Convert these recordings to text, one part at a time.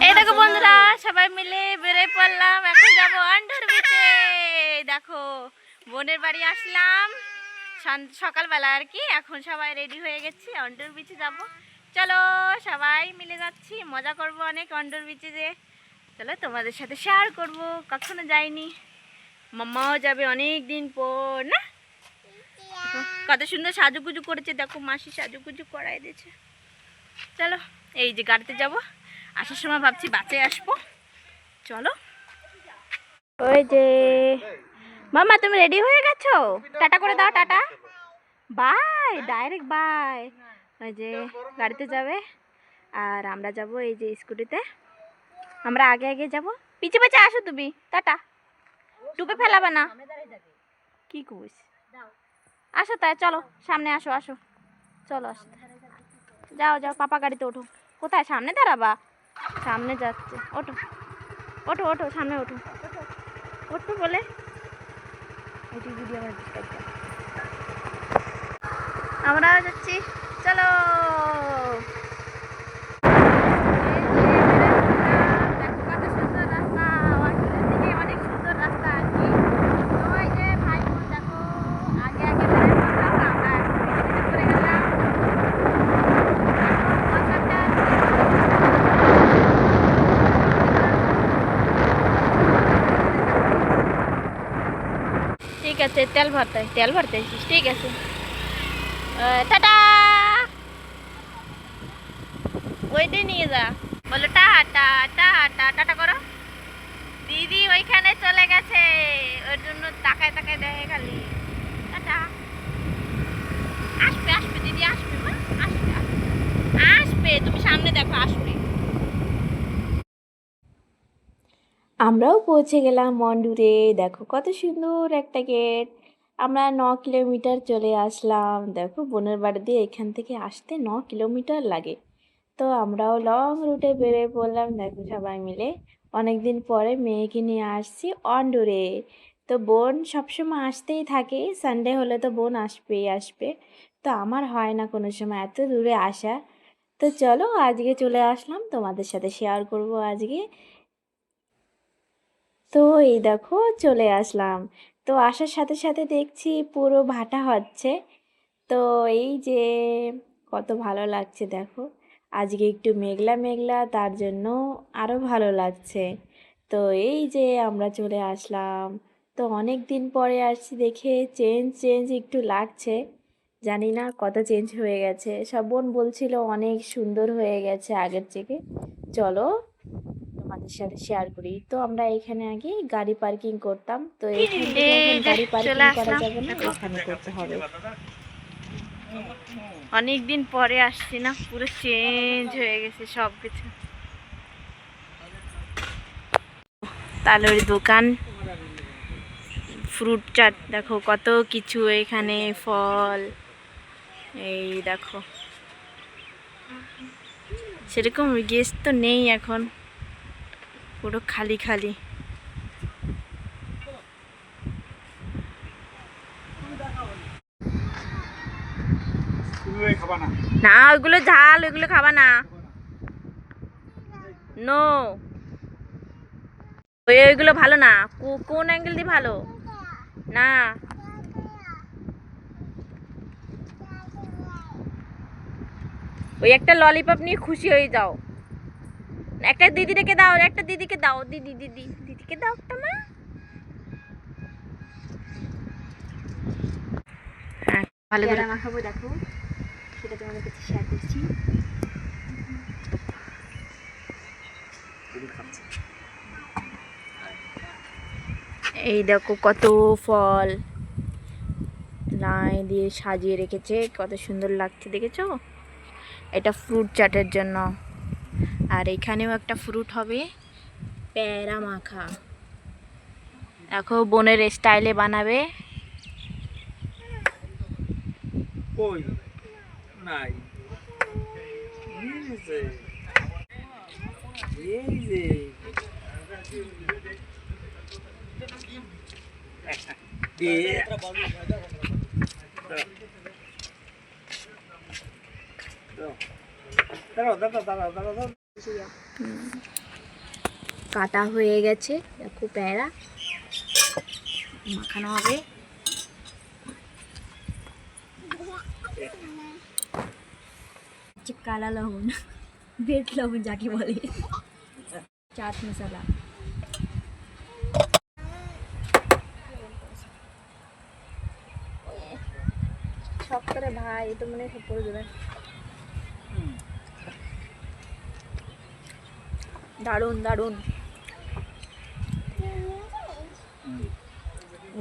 এই দেখো বন্ধুরা, সবাই মিলে বেরোয় পড়লাম। এখন যাবো আন্ডার বিচে। দেখো বোনের বাড়ি আসলাম সকালবেলা আর কি। এখন সবাই রেডি হয়ে গেছি, আন্ডার বিচে যাব। চলো সবাই মিলে যাচ্ছি, মজা করব অনেক আন্ডার বিচে। যে চলো তোমাদের সাথে শেয়ার করব, কখনো যাইনি। মাম্মাও যাবে অনেক দিন পর না। কত সুন্দর সাজুগুজু করেছে, দেখো মাসি সাজুগুজু করাই দিয়েছে। চলো এই যে গাড়িতে যাব। আসার সময় ভাবছি বাসে আসবো। চলো ওই যে মামা, তুমি রেডি হয়ে গেছো? টাটা করে দাও, টাটা বাই, ডাইরেক্ট বাই। ওই যে গাড়িতে যাবে আর আমরা যাব এই যে স্কুটিতে। আমরা আগে আগে যাব, পিছে পিছে আসো তুমি। টাটা, ডুবে ফেলাবে না কি কুস। আসো তাই, চলো সামনে আসো, আসো চলো আসো। যাও যাও, পাপা গাড়িতে ওঠো। কোথায়? সামনে দাঁড়াবা, সামনে যাচ্ছে। ওঠো ওঠো ওঠো, সামনে ওঠো ওঠো বলে। আমরাও যাচ্ছি, চলো। কত সুন্দর রাস্তা, অনেক সুন্দর রাস্তা আর কি। তো এই যে ভাই বোন দেখো আগে আগে বেরোয় পড়লাম, আমরা করে গেলাম। ঠিক আছে, তেল ভরতে আসিস, ঠিক আছে। টাটা, ওইটা নিয়ে যা। বলো টাটা টাটা, টাটা করো। দিদি ওইখানে চলে গেছে, ওর জন্য তাকায় তাকায় দেখে খালি। টাটা। আসবে আসবে দিদি, আসবে মা, আসবে আসবে, তুমি সামনে দেখো আসবে। আমরাও পৌঁছে গেলাম মন্ডুরে। দেখো কত সুন্দর একটা গেট। আমরা 9 কিলোমিটার চলে আসলাম। দেখো বোনের বাড়ি দিয়ে এখান থেকে আসতে 9 কিলোমিটার লাগে। তো আমরাও লং রুটে বেরিয়ে পড়লাম। দেখো সবাই মিলে অনেক দিন পরে মেয়েকে নিয়ে আসছি অন্ডুরে। তো বোন সবসময় আসতেই থাকে, সানডে হলে তো বোন আসবেই আসবে। তো আমার হয় না কোনো সময় এত দূরে আসা। তো চলো আজকে চলে আসলাম, তোমাদের সাথে শেয়ার করব আজকে। তো এই দেখো চলে আসলাম। তো আসার সাথে সাথে দেখছি পুরো ভাটা হচ্ছে। তো এই যে কত ভালো লাগছে দেখো। আজকে একটু মেঘলা মেঘলা, তার জন্য আরো ভালো লাগছে। তো এই যে আমরা চলে আসলাম। তো অনেক দিন পরে আসছি দেখে চেঞ্জ চেঞ্জ একটু লাগছে। জানি না কত চেঞ্জ হয়ে গেছে। সব বোন বলছিল অনেক সুন্দর হয়ে গেছে আগের থেকে। চলো তোমাদের সাথে শেয়ার করি। তো আমরা এখানে আগে গাড়ি পার্কিং করতাম, তো এখান থেকে এখন গাড়ি পার্কিং করা যাবে না, এখানে করতে হবে। অনেক দিন পরে আসছি না, পুরো চেঞ্জ হয়ে গেছে সব কিছু। তালের দোকান, ফ্রুট চাট, দেখো কত কিছু এখানে, ফল। এই দেখো সেরকম গেস্ট তো নেই এখন, পুরো খালি খালি। না ওইগুলো ঝাল, ওইগুলো খাবা না। নো, ওইগুলো ভালো না। কোন অ্যাঙ্গেল দিয়ে ভালো না? ওই একটা ললিপপ নিয়ে খুশি হয়ে যাও। একটা দিদিকে দাও, একটা দিদিকে দাও, দিদিকে দাও একটা মা। হ্যাঁ ভালো করে মাখাবো, দেখো সেটা তোমাদের কাছে শেয়ার করছি। এই দেখো কত ফল লাইন দিয়ে সাজিয়ে রেখেছে, কত সুন্দর লাগছে দেখেছো। এটা ফ্রুট চাটের জন্য। আর এখানেও একটা ফ্রুট হবে, পেয়ারা মাখা। দেখো বোনের স্টাইলে বানাবে। কাটা হয়ে গেছে, দেখো প্যারা মাখানো হবে। কালা লবণ, বেট লবণ যাকে বলে, চাট মশলা। সব করে ভাই, এটা মনে হয় পড়ে দেবে। দারুণ দারুণ।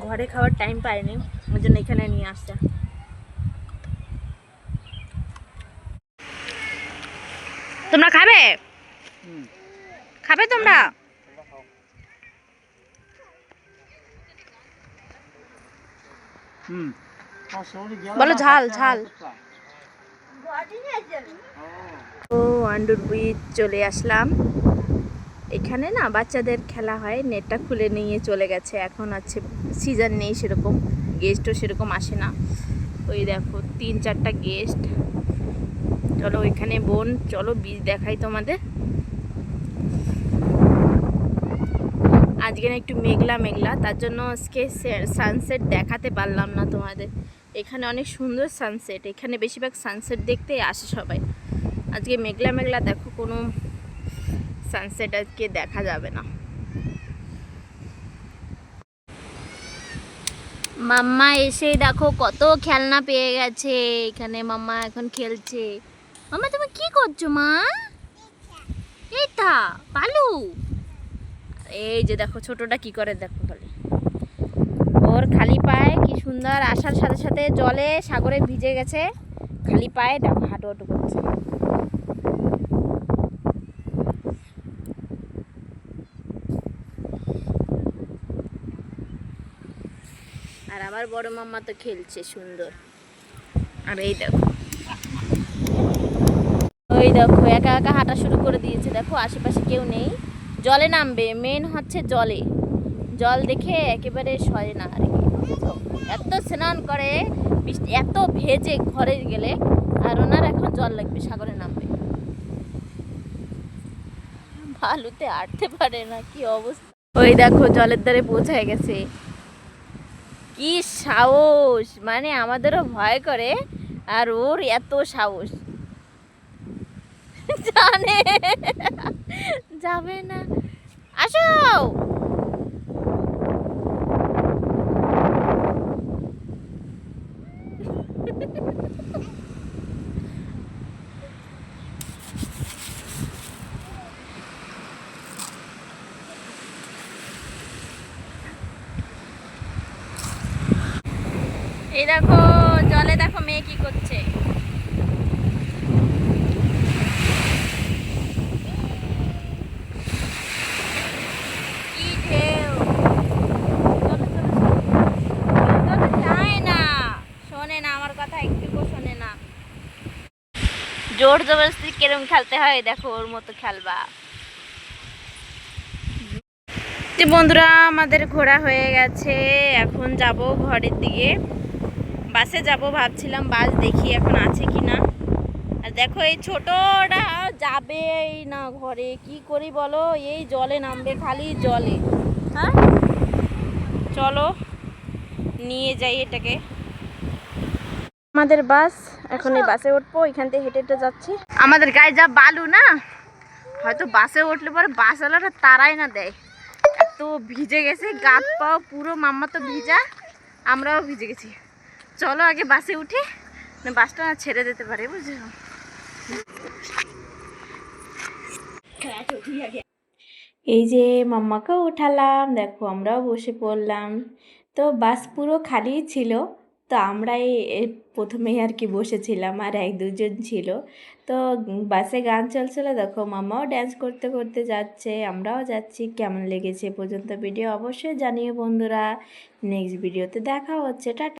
ঘরে খাওয়ার টাইম পাইনি, ওই জন্য এখানে নিয়ে আসছে। তোমরা খাবে? খাবে তোমরা? বলো ঝাল ঝাল। ও আন্ডুর ব্রিজ চলে আসলাম। এখানে না বাচ্চাদের খেলা হয়, নেটটা খুলে নিয়ে চলে গেছে। এখন আছে সিজন নেই সেরকম, গেস্টও সেরকম আসে না। ওই দেখো 3-4টা গেস্ট। চলো ওইখানে বোন, চলো বীজ দেখাই তোমাদের। আজকে না একটু মেঘলা মেঘলা, তার জন্য আজকে সানসেট দেখাতে পারলাম না তোমাদের। এখানে অনেক সুন্দর সানসেট, এখানে বেশিরভাগ সানসেট দেখতে আসে সবাই। আজকে মেঘলা মেঘলা, দেখো কোনো সানসেট আজকে দেখা যাবে না। মাম্মা এসে দেখো কত খেলনা পেয়ে গেছে। এখানে মাম্মা এখন খেলছে। মাম্মা তুমি কি করছো মা? এইটা পালু। এই যে দেখো ছোটটা কি করে, দেখো খালি ওর খালি পায়ে কি সুন্দর, আসার সাথে সাথে জলে সাগরে ভিজে গেছে, খালি পায়ে দেখো হাঁটু হাঁটু করছে। আর আমার বড় মাম্মা তো খেলছে সুন্দর। আর এই দেখো, ওই দেখো একা একা হাঁটা শুরু করে দিয়েছে। দেখো আশেপাশে কেউ নেই, জলে নামবে, মেন হচ্ছে জলে। জল দেখে একেবারে সরে না আর কি। এত স্নান করে, এত ভেজে ঘরে গেলে, আর ওনার এখন জল লাগবে, সাগরে নামবে। বালুতে আটতে পারে না, কি অবস্থা। ওই দেখো জলের ধারে পৌঁছায় গেছে। কি সাহস, মানে আমাদেরও ভয় করে, আর ওর এত সাহস। জানে যাবে না, আসো। এই দেখো জলে, দেখো মেয়ে কি করছে। কি ঢেউ, যায় না, শোনে না আমার কথা, একটুকু শোনে না। জোর জবরদস্তি কেরম খেলতে হয়, দেখো ওর মতো খেলবা। যে বন্ধুরা আমাদের ঘোরা হয়ে গেছে, এখন যাব ঘরের দিকে। বাসে যাব ভাবছিলাম, বাস দেখি এখন আছে কি না। আর দেখো এই ছোটটা যাবেই না ঘরে, কি করি বলো, এই জলে নামবে, খালি জলে। হ্যাঁ চলো নিয়ে যাই এটাকে। আমাদের বাস, এখন এই বাসে উঠবো, এখান থেকে হেঁটে হেঁটে যাচ্ছি। আমাদের গায়ে যা বালু না, হয়তো বাসে উঠলে পরে বাসওয়ালারা তারাই না দেয়, এত ভিজে গেছে গাত পাও পুরো। মাম্মা তো ভিজা, আমরাও ভিজে গেছি। চলো আগে বাসে উঠি, না বাসটা না ছেড়ে দিতে পারে, বুঝছো। এই যে মাম্মাকেও উঠালাম, দেখো আমরাও বসে পড়লাম। তো বাস পুরো খালি ছিল, তো আমরাই প্রথমেই আর কি বসেছিলাম, আর 1-2 জন ছিল। তো বাসে গান চলছিল, দেখো মাম্মাও ড্যান্স করতে করতে যাচ্ছে, আমরাও যাচ্ছি। কেমন লেগেছে পর্যন্ত ভিডিও অবশ্যই জানিও বন্ধুরা। নেক্সট ভিডিওতে দেখা হচ্ছে, টাটা।